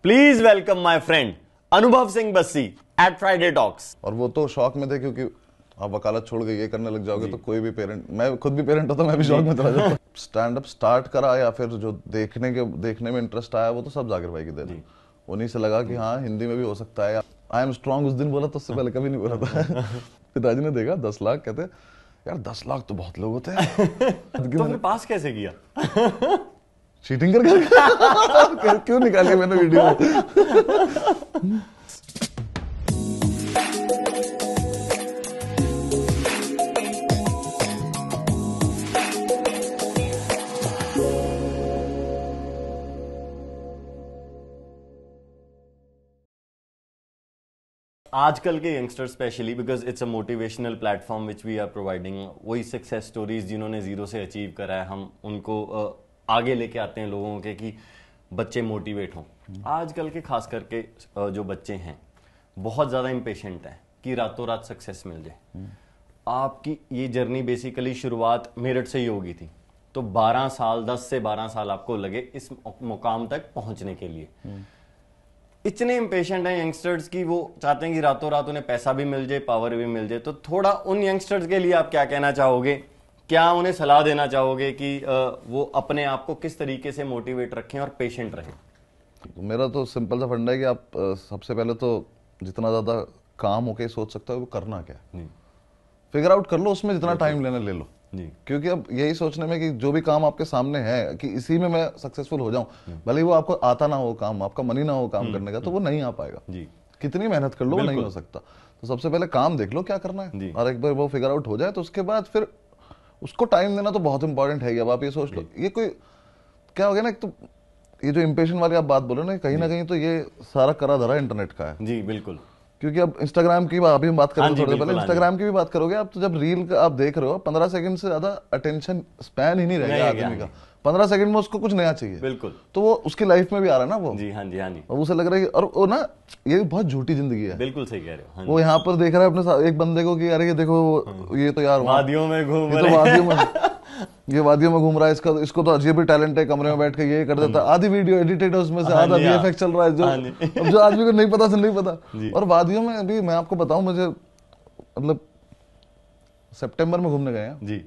Please welcome my friend Anubhav Singh Bassi at Friday talks. और वो तो शौक में थे, क्योंकि आप वकालत छोड़ के ये करने लग जाओगे तो कोई भी पेरेंट, मैं खुद भी पेरेंट होता, मैं भी शौक में चला जाता। स्टैंड अप स्टार्ट करा या फिर जो देखने में इंटरेस्ट आया वो तो सब जाकिर भाई की देन है। उन्हीं से लगा कि हाँ हिंदी में भी हो सकता है। आई एम स्ट्रॉन्ग उस दिन बोला तो उससे पहले कभी नहीं बोला था। पिताजी ने देखा 10 लाख, कहते यार 10 लाख तो बहुत लोग होते हैं। तो फिर पास कैसे किया? चीटिंग कर क्यों निकाली मैंने वीडियो? आजकल के youngster specially because it's a motivational platform which we are providing, वही सक्सेस स्टोरीज जिन्होंने जीरो से अचीव करा है, हम उनको आगे लेके आते हैं लोगों के कि बच्चे मोटिवेट हों। आजकल के खास करके जो बच्चे हैं बहुत ज़्यादा इम्पेशेंट हैं कि रातों रात सक्सेस मिल जाए। आपकी ये जर्नी बेसिकली शुरुआत मेरठ से ही होगी थी, तो 12 साल 10 से 12 साल आपको लगे इस मुकाम तक पहुंचने के लिए। इतने इम्पेशेंट हैं यंगस्टर्स की, वो चाहते हैं कि रातों रात उन्हें पैसा भी मिल जाए, पावर भी मिल जाए। तो थोड़ा उन यंगस्टर्स के लिए आप क्या कहना चाहोगे? क्या उन्हें सलाह देना चाहोगे कि वो अपने आप को किस तरीके से मोटिवेट रखें और पेशेंट रहें? मेरा तो सिंपल सा फंडा है कि आप सबसे पहले तो जितना ज्यादा काम होके सोच सकते हो वो करना क्या है, फिगर आउट कर लो, उसमें जितना टाइम लेना ले लो। क्योंकि अब यही सोचने में कि जो भी काम आपके सामने है कि इसी में मैं सक्सेसफुल हो जाऊं, भले ही वो आपको आता ना हो काम, आपका मन ही ना हो काम करने का, तो वो नहीं आ पाएगा। कितनी मेहनत कर लो वो नहीं हो सकता। तो सबसे पहले काम देख लो क्या करना है, और एक बार वो फिगर आउट हो जाए तो उसके बाद फिर उसको टाइम देना तो बहुत इंपॉर्टेंट है। अब आप ये सोच लो, ये कोई क्या हो गया ना, एक तो ये जो इम्पेशेंट वाली आप बात बोलो ना कहीं तो ये सारा करा धरा इंटरनेट का है। जी बिल्कुल। क्योंकि अब इंस्टाग्राम की अभी हम बात करेंगे थोड़ी देर पहले, इंस्टाग्राम की भी बात करोगे आप, तो जब रील आप देख रहे हो 15 सेकंड से ज्यादा अटेंशन स्पैन ही नहीं रहेगा आदमी का। 15 सेकंड में उसको कुछ नया चाहिए। बिल्कुल। तो वो उसकी लाइफ में भी आ रहा है ना वो। जी हाँ जी हाँ जी। और उसे लग रहा है और वो ना ये बहुत झूठी जिंदगी है। बिल्कुल सही कह रहे हो। वो यहाँ पर देख रहा है अपने एक बंदे को कि यार ये देखो ये तो यार वादियों में घूम रहा है, ये वादियों में घूम रहा है, इसको तो अजीब ही टैलेंट है, कमरे में बैठ के ये कर देता है। आधी वीडियो एडिटेड है उसमें से, आधा वीएफएक्स चल रहा है जो आदमी को नहीं पता से नहीं पता। और वादियों में अभी मैं आपको बताऊं, मुझे मतलब सितंबर में घूमने गए हैं जी,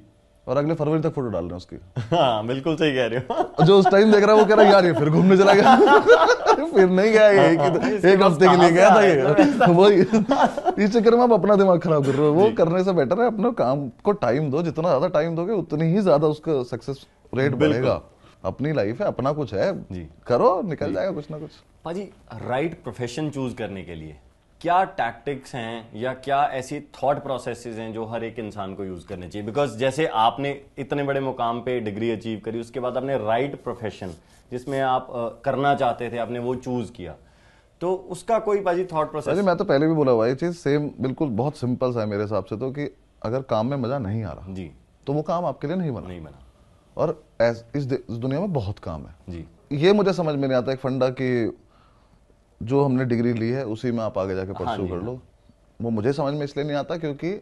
और अगले फरवरी तक फोटो डाल रहे हैं उसकी। हाँ बिल्कुल सही कह रहे हो। जो उस टाइम देख रहा है वो कह रहा है यार ये फिर घूमने चला गया। फिर नहीं गया, ये एक हफ्ते के लिए गया था ये। वही इस चक्कर में आप अपना दिमाग खराब कर रहे हो। वो करने से बेटर है अपने काम को टाइम दो, जितना ज्यादा टाइम दोगे उतनी ही ज्यादा उसका सक्सेस रेट बढ़ेगा। अपनी लाइफ है, अपना कुछ है, करो, निकल जाएगा कुछ ना कुछ। पाजी, राइट प्रोफेशन चूज करने के लिए क्या टैक्टिक्स हैं या क्या ऐसी थॉट प्रोसेसेस हैं जो हर एक इंसान को यूज करने चाहिए? बिकॉज जैसे आपने इतने बड़े मुकाम पे डिग्री अचीव करी, उसके बाद आपने राइट प्रोफेशन जिसमें आप करना चाहते थे आपने वो चूज किया, तो उसका कोई पाजी थॉट प्रोसेस? मैं तो पहले भी बोला हुआ ये चीज सेम, बिल्कुल बहुत सिंपल सा है मेरे हिसाब से तो, कि अगर काम में मजा नहीं आ रहा जी तो वो काम आपके लिए नहीं बना। और इस दुनिया में बहुत काम है जी। ये मुझे समझ में नहीं आता एक फंडा कि जो हमने डिग्री ली है उसी में आप आगे जाके परस्यू कर लो। वो मुझे समझ में इसलिए नहीं आता क्योंकि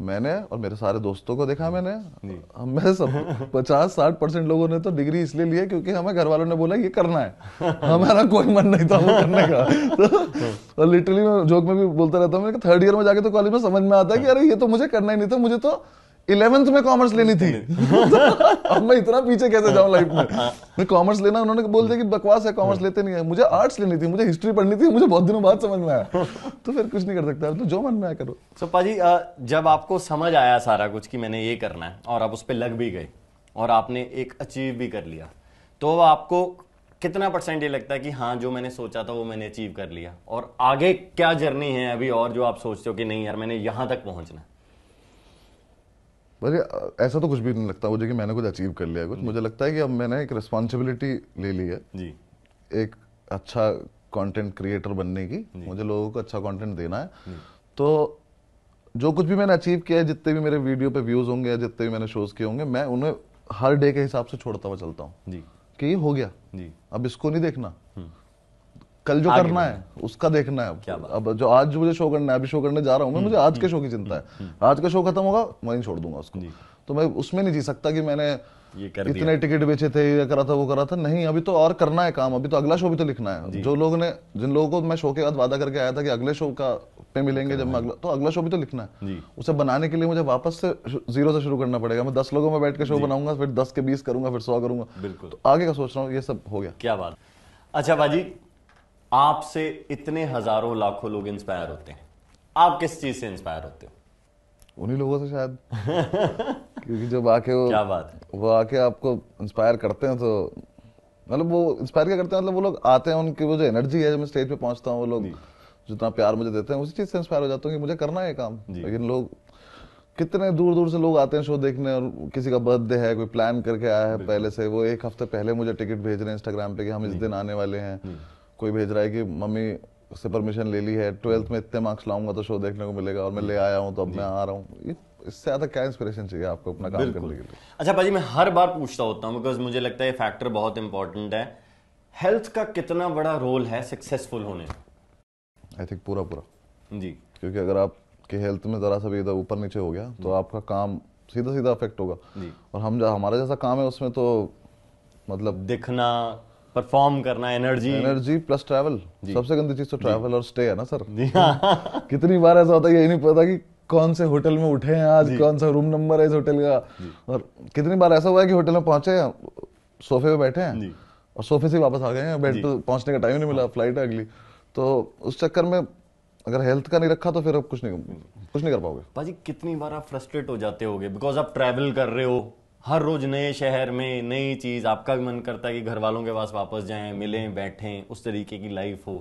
मैंने और मेरे सारे दोस्तों को देखा, मैं सब 50-60% लोगों ने तो डिग्री इसलिए ली है क्योंकि हमें घर वालों ने बोला ये करना है। हमारा कोई मन नहीं था वो करने का। तो और लिटरली मैं जोक में भी बोलता रहता हूँ, 3rd ईयर में जाके तो कॉलेज में समझ में आता है कि अरे ये तो मुझे करना ही नहीं था, मुझे तो 11th में कॉमर्स लेनी थी। अब मैं इतना पीछे कैसे जाऊं लाइफ में। मैं कॉमर्स लेना, उन्होंने बोल दिया कि बकवास है, कॉमर्स लेते नहीं है। मुझे आर्ट्स लेनी थी, मुझे हिस्ट्री पढ़नी थी, मुझे बहुत दिनों बाद समझ में आया। तो फिर कुछ नहीं कर सकता, तो जो मन में आया करो। सो पाजी, जब आपको समझ आया सारा कुछ कि मैंने ये करना है और आप उस पर लग भी गए और आपने एक अचीव भी कर लिया, तो आपको कितना % ये लगता है कि हाँ जो मैंने सोचा था वो मैंने अचीव कर लिया? और आगे क्या जर्नी है अभी और जो आप सोचते हो कि नहीं यार मैंने यहां तक पहुंचना? ऐसा तो कुछ भी नहीं लगता मुझे कि मैंने कुछ अचीव कर लिया कुछ। मुझे लगता है कि अब मैंने एक रिस्पॉन्सिबिलिटी ले ली है जी, एक अच्छा कंटेंट क्रिएटर बनने की। मुझे लोगों को अच्छा कंटेंट देना है। तो जो कुछ भी मैंने अचीव किया है, जितने भी मेरे वीडियो पे व्यूज होंगे या जितने भी मैंने शोज किए होंगे, मैं उन्हें हर डे के हिसाब से छोड़ता हुआ चलता हूँ कि ये हो गया जी, अब इसको नहीं देखना, कल जो करना है उसका देखना है। अब जो आज मुझे शो करना है, अभी शो करने जा रहा हूँ मैं, मुझे आज के शो की चिंता है। आज का शो खत्म होगा वहीं छोड़ दूंगा उसको। तो मैं उसमें नहीं जी सकता कि मैंने ये कर इतने टिकट बेचे थे, ये करा था, वो करा था। नहीं, अभी तो और करना है काम, अभी तो अगला शो भी तो लिखना है। जो लोग ने, जिन लोगों को मैं शो के बाद वादा करके आया था कि अगले शो का पे मिलेंगे जब मैं तो अगला शो भी तो लिखना है। उसे बनाने के लिए मुझे वापस से जीरो से शुरू करना पड़ेगा। मैं 10 लोगों में बैठ के शो बनाऊंगा, फिर 10 के 20 करूंगा, फिर 100 करूंगा। बिल्कुल। तो आगे का सोच रहा हूँ, ये सब हो गया। क्या बात। अच्छा बाजी, आपसे इतने हजारों लाखों लोग इंस्पायर होते हैं, आप किस चीज से इंस्पायर होते हो? उन्हीं लोगों से शायद क्योंकि जब आके क्या बात है, वो आके आपको इंस्पायर करते हैं, तो मतलब वो इंस्पायर क्या करते हैं, मतलब वो लोग आते हैं, उनकी वो जो एनर्जी है, जब मैं स्टेज पे पहुंचता हूँ, वो लोग जितना प्यार मुझे देते हैं, उसी चीज से इंस्पायर हो जाता हूँ कि मुझे करना है काम। लेकिन लोग कितने दूर दूर से लोग आते हैं शो देखने, और किसी का बर्थडे है, कोई प्लान करके आया है पहले से, वो एक हफ्ते पहले मुझे टिकट भेज रहे हैं इंस्टाग्राम पे कि हम इस दिन आने वाले हैं। कोई भेज रहा है कि मम्मी से परमिशन ले ली है, 12th में इतने मार्क्स लाऊंगा तो शो देखने को मिलेगा, और मैं ले आया हूँ तो अब मैं आ रहा हूँ। इससे ज्यादा क्या इंस्पिरेशन चाहिए आपको अपना काम करने के लिए? अच्छा भाजी, मैं हर बार पूछता होता हूँ बिकॉज मुझे लगता है ये फैक्टर बहुत इंपॉर्टेंट है। हेल्थ का कितना बड़ा रोल है सक्सेसफुल होने में? आई थिंक पूरा जी। क्योंकि अगर आपके हेल्थ में जरा सा भी इधर ऊपर नीचे हो गया तो आपका काम सीधा सीधा अफेक्ट होगा। और हमारा जैसा काम है उसमें तो मतलब दिखना, परफॉर्म करना, एनर्जी प्लस ट्रैवल। सबसे गंदी चीज तो ट्रैवल और स्टे है ना सर। कितनी बार ऐसा होता है, यही नहीं पता कि कौन से होटल में उठे हैं आज, कौन सा रूम नंबर है इस होटल का। और कितनी बार ऐसा हुआ है कि होटल में पहुंचे हैं, सोफे पे बैठे हैं और सोफे से वापस आ गए हैं, बेड पे पहुंचने का टाइम नहीं मिला, फ्लाइट है अगली। तो उस चक्कर में अगर हेल्थ का नहीं रखा तो फिर आप कुछ नहीं कर पाओगे। पाजी कितनी बार आप फ्रस्ट्रेट हो जाते होगे बिकॉज आप ट्रैवल कर रहे हो हर रोज नए शहर में, नई चीज, आपका भी मन करता है कि घर वालों के पास वापस जाएं, मिलें, बैठें, उस तरीके की लाइफ हो।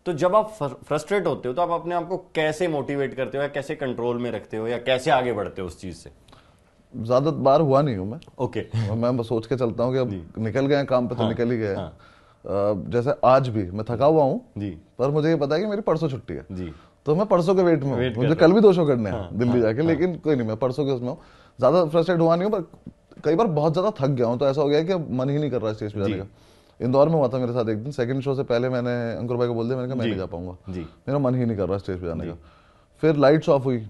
तो जब आप फ्रस्ट्रेट होते हो तो आप अपने आप को कैसे मोटिवेट करते हो, या कैसे कंट्रोल में रखते हो, या कैसे आगे बढ़ते हो उस चीज से? ज्यादा बार हुआ नहीं हूं मैं। ओके। मैं बस सोच के चलता हूँ कि अब निकल गए काम पे तो निकल ही गए। जैसे आज भी मैं थका हुआ हूँ, पर मुझे ये पता है कि मेरी परसों छुट्टी है जी। तो मैं परसों के वेट में हूँ, मुझे कल भी 2 शो करने हैं दिल्ली जाके, लेकिन कोई नहीं, मैं परसों के उसमें हूँ। ज्यादा फ्रस्ट्रेट हुआ नहीं हूँ, पर कई बार बहुत ज्यादा थक गया हूँ, तो ऐसा हो गया कि अब मन ही नहीं कर रहा स्टेज पे जाने का। इंदौर में हुआ था मेरे साथ एक दिन, सेकंड शो से पहले मैंने अंकुर भाई को बोल दिया, मैंने कहा मैं नहीं जा पाऊंगा, मेरा मन ही नहीं कर रहा स्टेज पे जाने का। फिर लाइट्स ऑफ हुई,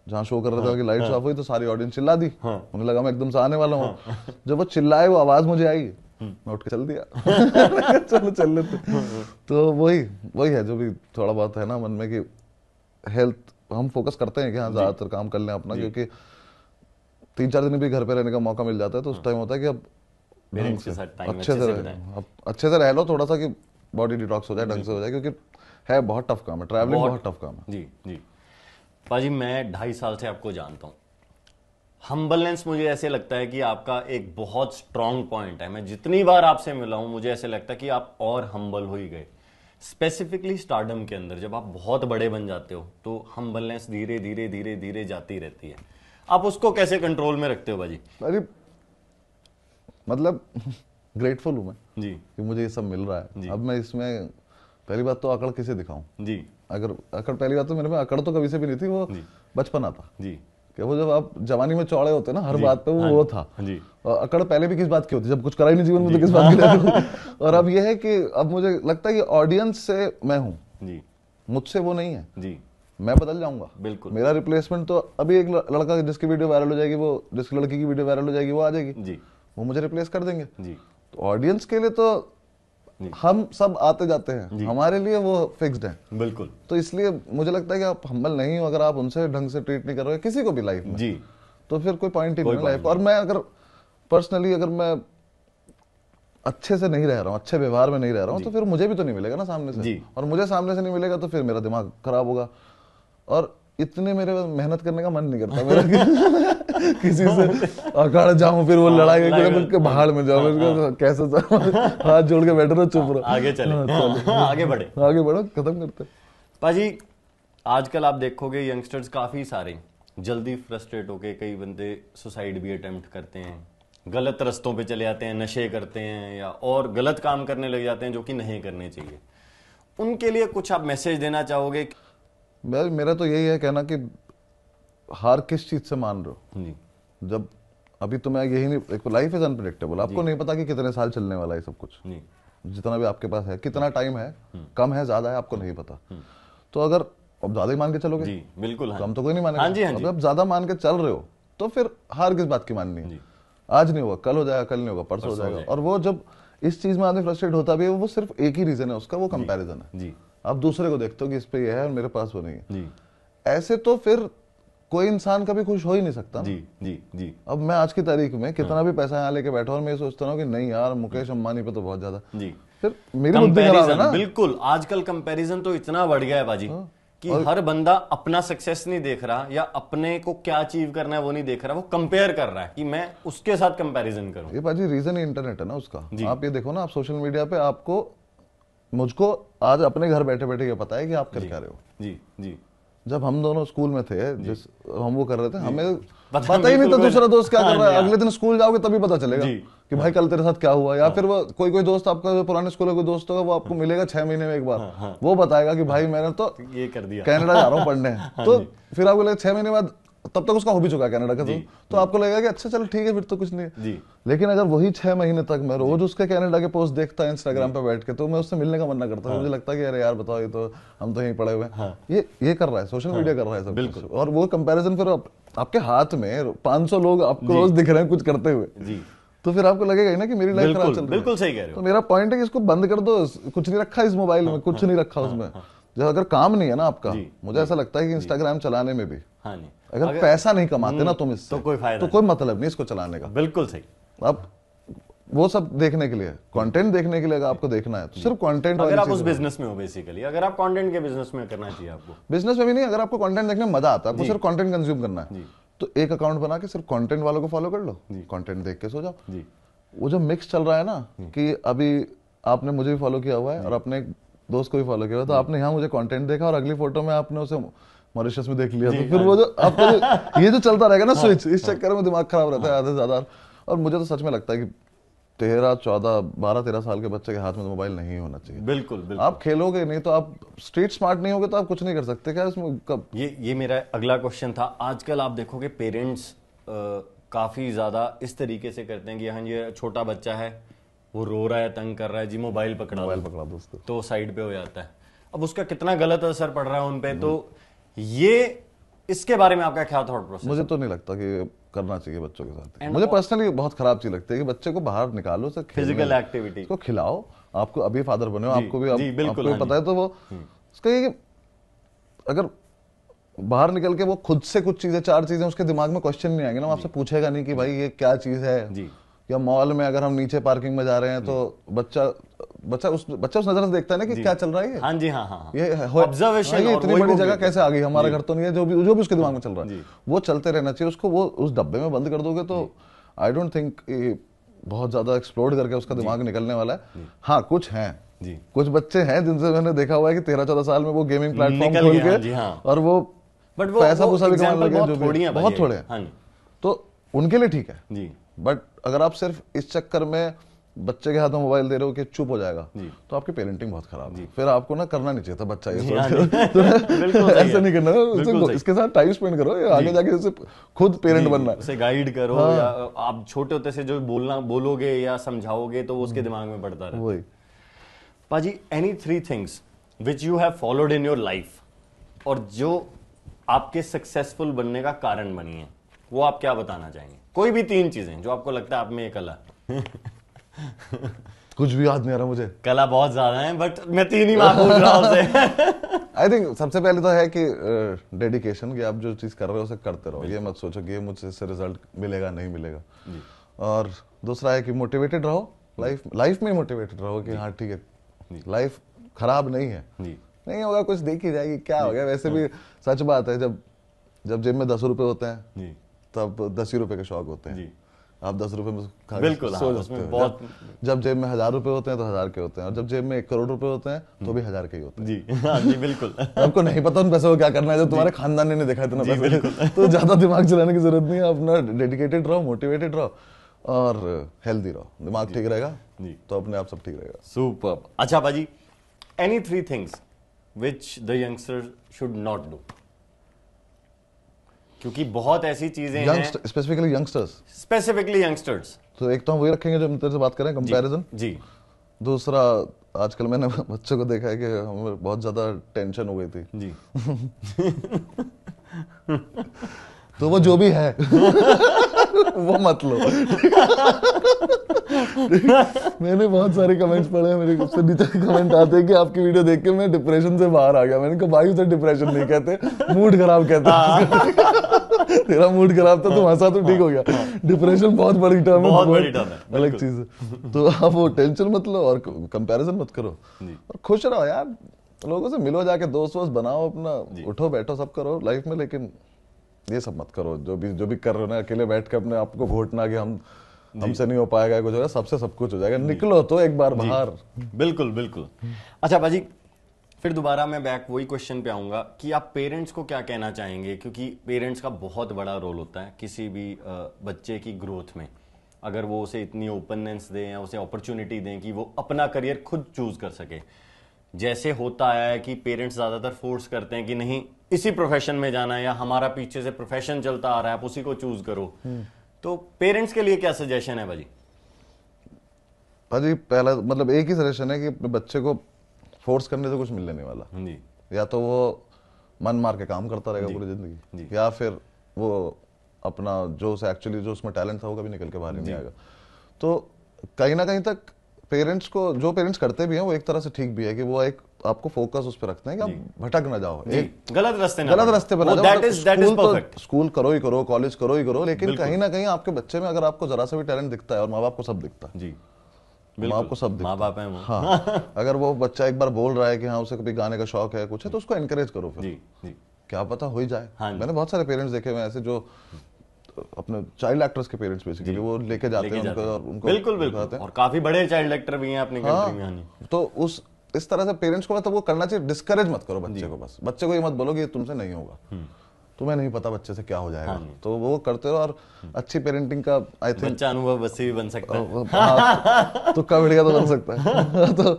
जहाँ शो कर रहे थे कि लाइट्स ऑफ हुई तो सारी ऑडियंस चिल्ला दी। उन्हें लगा मैं एकदम से आने वाला हूँ। जब वो चिल्लाए, वो आवाज मुझे आई, मैं उठ के चल दिया। चलो चल लेते। तो वही है जो भी थोड़ा बहुत है ना मन में, कि हेल्थ हम फोकस करते हैं कि हाँ ज्यादातर काम कर लें अपना, क्योंकि 3-4 दिन भी घर पे रहने का मौका मिल जाता है तो उस टाइम होता है कि अब अच्छे से रह लो थोड़ा सा, कि बॉडी डिटॉक्स हो जाए, ढंग से हो जाए, क्योंकि है बहुत टफ काम है, ट्रैवलिंग बहुत टफ काम है। जी जी पाजी, मैं 2.5 साल से आपको जानता हूँ। हम्बलनेस मुझे ऐसे लगता है कि आपका एक बहुत स्ट्रॉन्ग पॉइंट है। मैं जितनी बार आपसे मिला हूं मुझे ऐसे लगता है कि आप और हम्बल हो ही गए। स्पेसिफिकली स्टारडम के अंदर जब आप बहुत बड़े बन जाते हो तो हम्बलनेस धीरे धीरे धीरे धीरे जाती रहती है। आप उसको कैसे कंट्रोल में रखते हो बाजी? अरे मतलब ग्रेटफुल हूं मैं जी कि मुझे ये सब मिल रहा है। अब मैं इसमें पहली बात तो अकड़ किसे दिखाऊं जी। अगर अकड़, पहली बात तो मेरे में अकड़ तो कभी से भी नहीं थी, वो बचपना था जी। कि वो जब आप जवानी में चौड़े होते ना हर बात पे, वो था जी। और अकड़ पहले भी किस बात की होती, जब कुछ करा ही नहीं जीवन में तो किस बात की। और अब ये है कि अब मुझे लगता है कि ऑडियंस से मैं हूँ जी, मुझसे वो नहीं है जी। मैं बदल जाऊंगा बिल्कुल। मेरा रिप्लेसमेंट तो अभी एक लड़का जिसकी वीडियो वायरल हो जाएगी, वो जिस लड़की की वीडियो वायरल हो जाएगी वो आ जाएगी जी, वो मुझे रिप्लेस कर देंगे जी। तो ऑडियंस के लिए तो हम सब आते जाते हैं, हमारे लिए वो फिक्स्ड है बिल्कुल। तो इसलिए मुझे लगता है कि आप हम्बल नहीं हो अगर आप उनसे ढंग से ट्रीट नहीं कर रहे किसी को भी लाइफ में जी, तो फिर कोई पॉइंट ही नहीं लाइफ। और मैं अगर पर्सनली अगर मैं अच्छे से नहीं रह रहा हूँ, अच्छे व्यवहार में नहीं रह रहा हूँ, तो फिर मुझे भी तो नहीं मिलेगा ना सामने से जी। और मुझे सामने से नहीं मिलेगा तो फिर मेरा दिमाग खराब होगा। और इतने मेरे मेहनत करने का मन नहीं करता मेरा किसी से अकड़ जाऊं, फिर वो लड़ाई के भाड़ में जाऊं, कैसे हाथ जोड़ के बैठे रहो, चुप रहो, आगे चले, आगे बढ़ो, खत्म करते। पाजी आजकल आप देखोगे यंगस्टर्स काफी सारे जल्दी फ्रस्ट्रेट होके कई बंदे सुसाइड भी अटेम्प्ट करते हैं, गलत रस्तों पे चले जाते हैं, नशे करते हैं या और गलत काम करने लग जाते हैं जो कि नहीं करने चाहिए। उनके लिए कुछ आप मैसेज देना चाहोगे? मेरा तो यही है कहना कि हार किस चीज से मान रहे हो। जब अभी तो मैं यही नहीं, लाइफ इज अनप्रेडिक्टेबल, आपको नहीं पता कि कितने साल चलने वाला है सब कुछ, जितना भी आपके पास है, कितना टाइम है, कम है ज्यादा है, आपको नहीं पता। तो अगर अब ज्यादा ही मान के चलोगे बिल्कुल, कम तो कोई नहीं मानेगा। अब ज्यादा मान के चल रहे हो तो फिर हार किस बात की माननी है। आज नहीं होगा, कल हो जाएगा, कल नहीं होगा, परसों हो जाएगा। और वो जब इस चीज में आदमी फ्रस्ट्रेट होता भी है, वो सिर्फ एक ही रीजन है उसका, वो कंपैरिजन है जी। आप दूसरे को देखते हो कि इस पे ये है और मेरे पास वो नहीं है जी। ऐसे तो फिर कोई इंसान कभी खुश हो ही नहीं सकता जी जी जी। अब मैं आज की तारीख में कितना भी पैसा यहाँ लेके बैठा और मैं सोचता हूँ कि नहीं यार मुकेश अंबानी पे तो बहुत ज्यादा जी, फिर मेरी बुद्धि खराब है ना। बिल्कुल, आजकल कंपैरिजन तो इतना बढ़ गया है बाजी कि हर बंदा अपना सक्सेस नहीं देख रहा या अपने को क्या अचीव करना है वो नहीं देख रहा, वो कंपेयर कर रहा है कि मैं उसके साथ कंपैरिजन करूं। ये बाजी रीजन ही इंटरनेट है ना उसका। आप ये देखो ना, आप सोशल मीडिया पे आपको, मुझको आज अपने घर बैठे बैठे ये पता है कि आप कर क्या रहे हो जी जी। जब हम दोनों स्कूल में थे, जिस हम वो कर रहे थे, हमें पता ही नहीं था दूसरा दोस्त क्या कर रहा है। अगले दिन स्कूल जाओगे तभी पता चलेगा कि भाई कल तेरे साथ क्या हुआ। या फिर वो कोई दोस्त आपका पुराने स्कूल का कोई दोस्त होगा, वो आपको मिलेगा 6 महीने में एक बार, वो बताएगा कि भाई मैंने तो ये कर दिया, कनाडा जा रहा हूँ पढ़ने। तो फिर आपको लगेगा 6 महीने बाद, तब तक उसका हो भी चुका है कनाडा का, तो आपको लगेगा कि अच्छा चलो ठीक है फिर तो कुछ नहीं है। लेकिन अगर वही 6 महीने तक मैं रोज उसके कनाडा के पोस्ट देखता है इंस्टाग्राम पे बैठ के, तो मैं उससे मिलने का मन ना करता। मुझे लगता है कि अरे यार बताओ, ये तो हम तो यहीं पड़े हुए हैं। ये कर रहा है, सोशल मीडिया कर रहा है सब कुछ। और वो कंपैरिजन फिर आपके हाथ में 500 लोग आपको रोज दिख रहे हैं कुछ करते हुए, तो फिर आपको लगेगा ही ना कि मेरी लाइफ खराब चल रही है। बिल्कुल सही कह रहे हो। तो मेरा पॉइंट है कि इसको बंद कर दो। कुछ नहीं रखा इस मोबाइल में, कुछ नहीं रखा उसमें। जब अगर काम नहीं है ना आपका, मुझे ऐसा लगता है कि इंस्टाग्राम चलाने में भी अगर पैसा नहीं कमाते ना तुम इससे, तो कोई फायदा, तो कोई मतलब नहीं इसको चलाने का। बिल्कुल सही। अब वो सब देखने के लिए, कंटेंट देखने के लिए अगर आपको देखना है तो सिर्फ कंटेंट। अगर आप उस बिजनेस में हो बेसिकली, अगर आप कंटेंट के बिजनेस में करना चाहिए आपको, बिजनेस में भी नहीं, अगर आपको कंटेंट देखने में मजा आता है, आपको सिर्फ कंटेंट कंज्यूम करना है, तो एक अकाउंट बना के सिर्फ कंटेंट वालों को फॉलो कर लो, कंटेंट देख के सो जाओ। वो जो मिक्स चल रहा है ना, कि अभी आपने मुझे भी फॉलो किया हुआ है और अपने दोस्त को भी फॉलो किया हुआ, तो आपने यहाँ मुझे कंटेंट देखा और अगली फोटो में आपने उसे मॉरिशस में देख लिया, तो फिर वो जो आपका ये जो चलता रहेगा ना स्विच, इस चक्कर में दिमाग खराब रहता है आधे से ज्यादा। और मुझे तो सच में लगता है कि 13, 14, 12, 13 साल के बच्चे के हाथ में तो मोबाइल नहीं होना चाहिए। बिल्कुल बिल्कुल। आप खेलोगे नहीं तो, आप स्ट्रीट स्मार्ट नहीं होगे तो आप कुछ नहीं कर सकते। क्या इसमें कब ये मेरा अगला क्वेश्चन था। आजकल आप देखोगे पेरेंट्स काफी ज्यादा इस तरीके से करते हैं कि हाँ ये छोटा बच्चा है, वो रो रहा है, तंग कर रहा है जी, मोबाइल पकड़ा दो तो साइड पे हो जाता है। अब उसका कितना गलत असर पड़ रहा है उन पे, तो ये इसके बारे में आपका क्या थॉट प्रोसेस? मुझे तो नहीं लगता कि करना चाहिए बच्चों के साथ। मुझे पर्सनली बहुत खराब चीज लगती है कि बच्चे को बाहर निकालो, फिजिकल एक्टिविटी को खिलाओ। आपको अभी फादर बने हो, आपको भी आपको पता है, तो वो उसका ये कि अगर बाहर निकल के वो खुद से कुछ चीजें, 4 चीजें उसके दिमाग में क्वेश्चन नहीं आएंगे ना, आपसे पूछेगा नहीं कि भाई ये क्या चीज है। या मॉल में अगर हम नीचे पार्किंग में जा रहे हैं तो बच्चा उस नजर से देखता है ना कि क्या चल रहा है। हाँ जी, हाँ। ये ऑब्जर्वेशन, ये इतनी बड़ी जगह कैसे आ गई, हमारा घर तो नहीं है। जो भी उसके दिमाग में चल रहा है वो चलते रहना चाहिए। उसको वो उस डब्बे में बंद कर दोगे तो आई डोंट थिंक बहुत ज्यादा एक्सप्लोड करके उसका दिमाग निकलने वाला है। हाँ, कुछ हैं, कुछ बच्चे हैं जिनसे मैंने देखा हुआ है कि 13-14 साल में वो गेमिंग प्लेटफॉर्म खोल के और वो पैसा पूसा भी कमाने लगे, जो बहुत थोड़े हैं, तो उनके लिए ठीक है। बट अगर आप सिर्फ इस चक्कर में बच्चे के हाथ में मोबाइल दे रहे हो कि चुप हो जाएगा, तो आपकी पेरेंटिंग बहुत खराब है। फिर आपको ना करना नहीं चाहिए था बच्चा ये सोच ऐसा नहीं करना, इसके साथ टाइम स्पेंड करो, आगे जाके उसे खुद पेरेंट बनना है, उसे गाइड करो। या आप छोटे होते से जो बोलोगे या समझाओगे तो वो उसके दिमाग में बढ़ता रहता है। पाजी, any 3 things which you have followed in your life और जो आपके सक्सेसफुल बनने का कारण बनी है, वो आप क्या बताना चाहेंगे? कोई भी 3 चीजें जो आपको लगता है आप में ये कला कुछ भी याद नहीं आ रहा मुझे। कला बहुत ज्यादा है, बट मैं 3 ही पूछ रहा हूं। आई थिंक सबसे पहले तो है कि डेडिकेशन, कि आप जो चीज कर रहे हो उसे करते रहो। ये मत सोचो कि मुझसे इससे रिजल्ट मिलेगा नहीं मिलेगा। और दूसरा है कि मोटिवेटेड रहो, लाइफ में मोटिवेटेड रहो कि हाँ ठीक है, लाइफ खराब नहीं है, नहीं होगा कुछ, देखी जाएगी, क्या हो गया। वैसे भी सच बात है, जब जेब में 10 रुपए होते हैं तब 10 ही रुपए के शौक होते हैं। आप 10 रुपए में बिल्कुल सो जाते हो। बहुत जब जेब में 1000 रुपए होते हैं तो 1000 के होते हैं, और जब जेब में 1 करोड़ रुपए होते हैं तो भी 1000 के ही होते हैं। जी हाँ जी, बिल्कुल। आपको नहीं पता उन पैसों को क्या करना है, जब तुम्हारे खानदान ने नहीं देखा इतना पैसा, तो ज्यादा दिमाग चलाने की जरूरत नहीं है। अपना डेडिकेटेड रहो, मोटिवेटेड रहो और हेल्दी रहो, दिमाग ठीक रहेगा तो अपने आप सब ठीक रहेगा। सुपर। अच्छा बाजी, any 3 things which the youngster should not do? क्योंकि बहुत ऐसी चीजें हैं, स्पेसिफिकली यंगस्टर्स। तो एक तो हम वही रखेंगे जो हम तेरे से बात करें, कंपैरिजन जी। दूसरा, आजकल मैंने बच्चों को देखा है कि हमें बहुत ज्यादा टेंशन हो गई थी जी। तो वो जो भी है वो मत लो। मैंने बहुत सारे कमेंट्स पढ़े हैं, मेरे सबसे नीचे कमेंट आते हैं कि आपकी वीडियो देख के मैं डिप्रेशन से बाहर आ गया। मैंने कहा भाई उसे डिप्रेशन नहीं कहते, मूड खराब कहते हैं। तेरा मूड खराब था, तुम हंसा तो ठीक हो गया। डिप्रेशन बहुत बड़ी टर्म है, बहुत बड़ी टर्म है, अलग चीज है। तो आप वो टेंशन मत लो और कंपैरिजन मत करो और खुश रहो यार, लोगों से मिलो, जाके दोस्त वोस्त बनाओ, अपना उठो बैठो सब करो लाइफ में, लेकिन ये सब मत करो जो भी कर रहे हो ना, अकेले बैठ के अपने आप को घोटना कि हमसे नहीं हो पाएगा, कुछ होगा, सबसे सब कुछ हो जाएगा। निकलो तो एक बार बाहर। बिल्कुल बिल्कुल। अच्छा बाजी, फिर दोबारा मैं बैक वही क्वेश्चन पे आऊंगा कि आप पेरेंट्स को क्या कहना चाहेंगे, क्योंकि पेरेंट्स का बहुत बड़ा रोल होता है किसी भी बच्चे की ग्रोथ में। अगर वो उसे इतनी ओपननेस दें या उसे अपॉर्चुनिटी दें कि वो अपना करियर खुद चूज कर सके। जैसे होता है कि पेरेंट्स ज्यादातर फोर्स करते हैं कि नहीं इसी प्रोफेशन में जाना है, या हमारा पीछे से प्रोफेशन चलता आ रहा है आप उसी को चूज करो। तो पेरेंट्स के लिए क्या सजेशन है भाजी? भाजी पहला मतलब एक ही सजेशन है कि अपने बच्चे को फोर्स करने से कुछ मिलने नहीं वाला जी। या तो वो मन मार के काम करता रहेगा पूरी जिंदगी, या फिर वो अपना जो एक्चुअली जो उसमें टैलेंट था वो कभी निकल के बाहर नहीं आएगा। तो कहीं ना कहीं तक पेरेंट्स को, जो पेरेंट्स करते भी हैं वो एक तरह से ठीक भी है कि वो एक आपको फोकस उस पर रखते हैं कि आप भटक ना जाओ, एक गलत रास्ते पर ना जाओ। स्कूल करो ही करो, कॉलेज करो ही करो, लेकिन कहीं ना कहीं आपके बच्चे में अगर आपको जरा सा भी टैलेंट दिखता है, और माँ बाप को सब दिखता है जी, माँ बाप को सब दिखता है, माँ बाप है वो। हाँ अगर वो बच्चा एक बार बोल रहा है कि हाँ उसे कभी गाने का शौक है कुछ है, तो उसको एनकरेज करो फिर जी, क्या पता हो ही जाए। मैंने बहुत सारे पेरेंट्स देखे हुए ऐसे जो अपने चाइल्ड एक्टर्स के पेरेंट्स बेसिकली वो लेके जाते हैं उनको बिल्कुल बिल्कुल, और काफी बड़े चाइल्ड एक्टर भी हैं अपनी कंट्री में। तो इस तरह से पेरेंट्स को मतलब वो करना चाहिए, डिस्करेज मत करो बच्चे को, बस बच्चे को ये मत बोलो कि तुमसे नहीं होगा, तुम्हें नहीं पता बच्चे से क्या हो जाएगा, तो वो करते रहो। और अच्छी पेरेंटिंग का आई थिंक बच्चा अनुभव बच्चे भी बन सकता है, तो कबड्डी तो बन सकता है। तो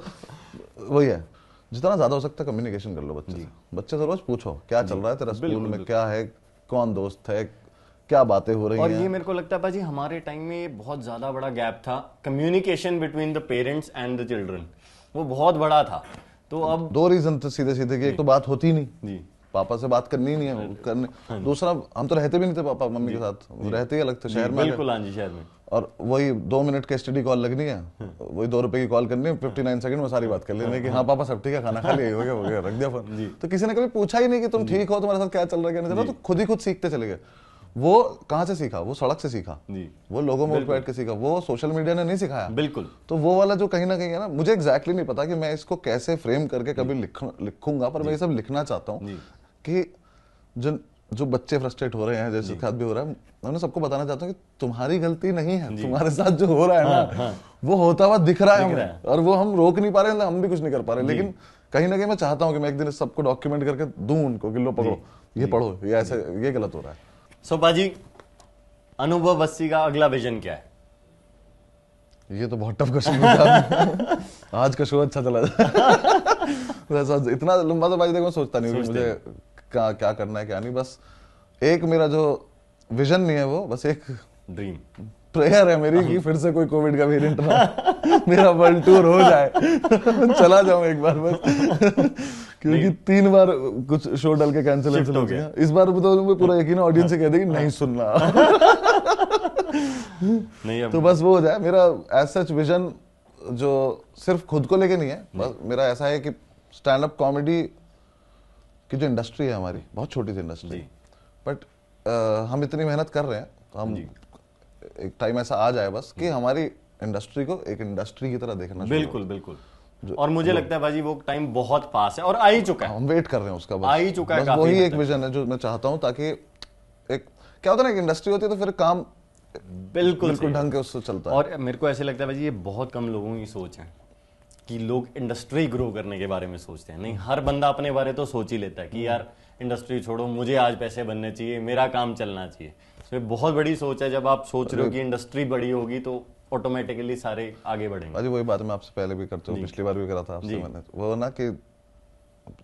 वही है, जितना ज्यादा हो सकता है कम्युनिकेशन कर लो बच्चे से। बच्चे से रोज पूछो क्या चल रहा है तेरा स्कूल में, क्या है, कौन दोस्त है, क्या बातें हो रही हैं। और ये मेरे को लगता है भाजी हमारे टाइम में बहुत ज्यादा बड़ा गैप था, communication between the parents and the children, वो बहुत बड़ा था। तो अब दो रीजन थे सीधे सीधे कि एक तो बात होती नहीं जी, पापा से बात करनी नहीं है करने, दूसरा हम तो रहते भी नहीं थे पापा मम्मी के साथ, रहते ही अलग थे शहर में, बिल्कुल हाँ जी शहर में, और वही 2 मिनट के एसटीडी कॉल लगनी है, वही 2 रुपए की कॉल करनी है, 59 सेकंड में सारी बात कर लेनी है कि हाँ पापा सब ठीक है, खाना खा लिया, हो गया रख दिया फोन। तो किसी ने कभी पूछा ही नहीं कि तुम ठीक हो, तुम्हारे साथ क्या चल रहा है क्या नहीं चल रहा, तो खुद ही खुद सीखते चले गए। वो कहाँ से सीखा? वो सड़क से सीखा जी, वो लोगों में बैठ के सीखा, वो सोशल मीडिया ने नहीं सिखाया बिल्कुल। तो वो वाला जो कहीं ना कहीं है ना, मुझे एग्जैक्टली नहीं पता कि मैं इसको कैसे फ्रेम करके कभी लिखूंगा, पर मैं ये सब लिखना चाहता हूँ कि जो बच्चे फ्रस्ट्रेट हो रहे हैं, जैसे साथ भी हो रहा है, मैं सबको बताना चाहता हूँ कि तुम्हारी गलती नहीं है, तुम्हारे साथ जो हो रहा है ना वो होता हुआ दिख रहा है हमें, और वो हम रोक नहीं पा रहे, हम भी कुछ नहीं कर पा रहे, लेकिन कहीं ना कहीं मैं चाहता हूँ कि मैं एक दिन सबको डॉक्यूमेंट करके दूं उनको कि लो पकड़ो ये पढ़ो, ये ऐसे ये गलत हो रहा है। सो बाजी अनुभव बस्सी का अगला विजन क्या है? ये तो बहुत टफ क्वेश्चन है। आज का शो अच्छा चला वैसा इतना लंबा तो भाई देखो सोचता नहीं हूँ मुझे क्या करना है क्या नहीं, बस एक मेरा जो विजन नहीं है वो बस एक ड्रीम प्रेयर है मेरी कि फिर से कोई कोविड का वेरिएंट ना मेरा वर्ल्ड टूर हो जाए चला जाऊं एक बार बस क्योंकि 3 बार कुछ शो डाल के कैंसिल हो गया, इस बार तो पूरा यकीन ऑडियंस से कह देगी नहीं सुनना नहीं तो बस वो हो जाए। मेरा एज सच विजन जो सिर्फ खुद को लेके नहीं है, बस मेरा ऐसा है कि स्टैंड अप कॉमेडी की जो इंडस्ट्री है हमारी बहुत छोटी सी इंडस्ट्री, बट हम इतनी मेहनत कर रहे हैं, तो हम एक टाइम ऐसा आ जाए बस कि हमारी इंडस्ट्री को एक इंडस्ट्री की तरह देखना। बिल्कुल बिल्कुल, और मुझे लगता है भाजी वो टाइम बहुत पास है और आ ही चुका है, हम वेट कर रहे हैं उसका, बस आ ही चुका है। वही एक विजन है जो मैं चाहता हूं, ताकि एक क्या होता है ना, एक इंडस्ट्री होती है तो फिर काम बिल्कुल ढंग के उससे चलता है। और मेरे को ऐसे लगता है भाजी ये बहुत कम लोगों की सोच है कि लोग इंडस्ट्री ग्रो करने के बारे में सोचते हैं। नहीं, हर बंदा अपने बारे तो सोच ही लेता है कि यार इंडस्ट्री छोड़ो, मुझे आज पैसे बनने चाहिए, मेरा काम चलना चाहिए। इसमें बहुत बड़ी सोच है, जब आप सोच रहे हो कि इंडस्ट्री बड़ी होगी तो ऑटोमेटिकली सारे आगे बढ़ेंगे। अजी वही बात मैं आपसे पहले भी करता हूँ, पिछली बार भी करा था आपसे मैंने, वो ना कि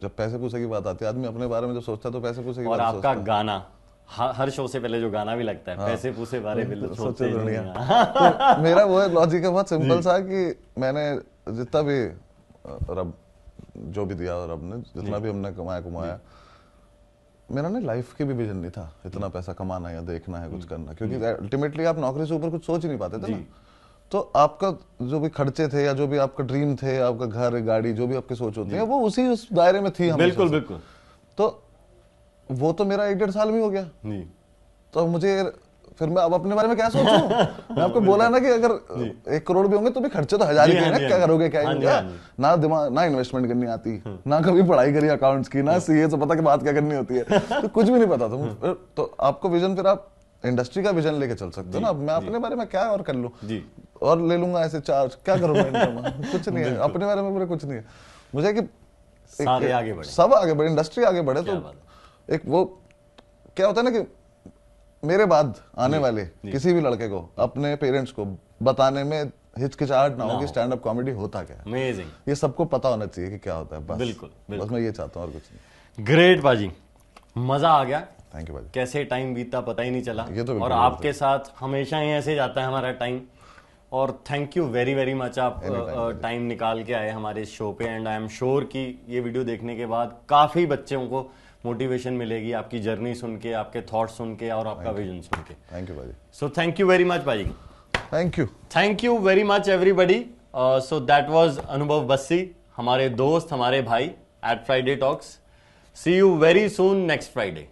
जब पैसे पूछे की बात आती है, आदमी अपने बारे में जो सोचता है तो पैसे पूछे की बात। और आपका गाना हर शो से पहले जो गाना भी लगता है, पैसे पूछे बारे में सोचते नहीं है। तो मेरा वो लॉजिक है बहुत सिंपल सा कि मैंने जितना भी रब जो भी दिया, रब ने जितना भी हमने कमाया मेरा ना लाइफ के भी विजन नहीं था इतना पैसा कमाना या देखना है कुछ करना, क्योंकि अल्टीमेटली आप नौकरी से ऊपर कुछ सोच ही नहीं पाते थे ना। तो आपका जो भी खर्चे थे या जो भी आपका ड्रीम थे, आपका घर गाड़ी जो भी आपकी सोच होती है वो उसी उस दायरे में थी। बिल्कुल बिल्कुल। तो वो तो मेरा 1-1.5 साल में हो गया। तो मुझे फिर मैं अब अपने बारे में क्या सोचूं? मैं आपको बोला ना कि अगर 1 करोड़ भी होंगे तो भी खर्चे तो 1000 ही हैं, क्या करोगे, क्या होगा? ना दिमाग, ना इन्वेस्टमेंट करनी आती, ना कभी पढ़ाई करी अकाउंट्स की, ना सीए से पता कि बात क्या करनी होती है, तो कुछ भी नहीं पता था। तो आपको विजन, फिर आप इंडस्ट्री का विजन लेके चल सकते हो ना। मैं अपने बारे में क्या और कर लूं और ले लूंगा ऐसे चार्ज, क्या करूंगा इनकम? कुछ नहीं है अपने बारे में, पूरे कुछ नहीं है। मुझे कि सब आगे बढ़े, इंडस्ट्री आगे बढ़े, तो एक वो क्या होता है ना कि मेरे बाद आने वाले किसी भी लड़के को अपने पेरेंट्स को बताने में हिचकिचाहट ना हो कि स्टैंड अप कॉमेडी होता क्या है। अमेजिंग। ये सबको पता होना चाहिए कि क्या होता है। बस बिल्कुल, बिल्कुल। बस मैं ये चाहता हूँ और कुछ नहीं। ग्रेट बाजी, मजा आ गया। थैंक यू बाजी। कैसे टाइम बीता पता ही नहीं चला। ये तो और आपके साथ हमेशा ही ऐसे जाता है हमारा टाइम। और thank you very very much, आप टाइम निकाल के आए हमारे शो पे। एंड आई एम श्योर कि ये वीडियो देखने के बाद काफी बच्चों को मोटिवेशन मिलेगी आपकी जर्नी सुन के, आपके थॉट्स सुन के और आपका विजन सुन के। थैंक यू बाजी। So thank you very much बाजी। Thank you very much everybody. So that was Anubhav Bassi, हमारे दोस्त, हमारे भाई at Friday talks. See you very soon next Friday.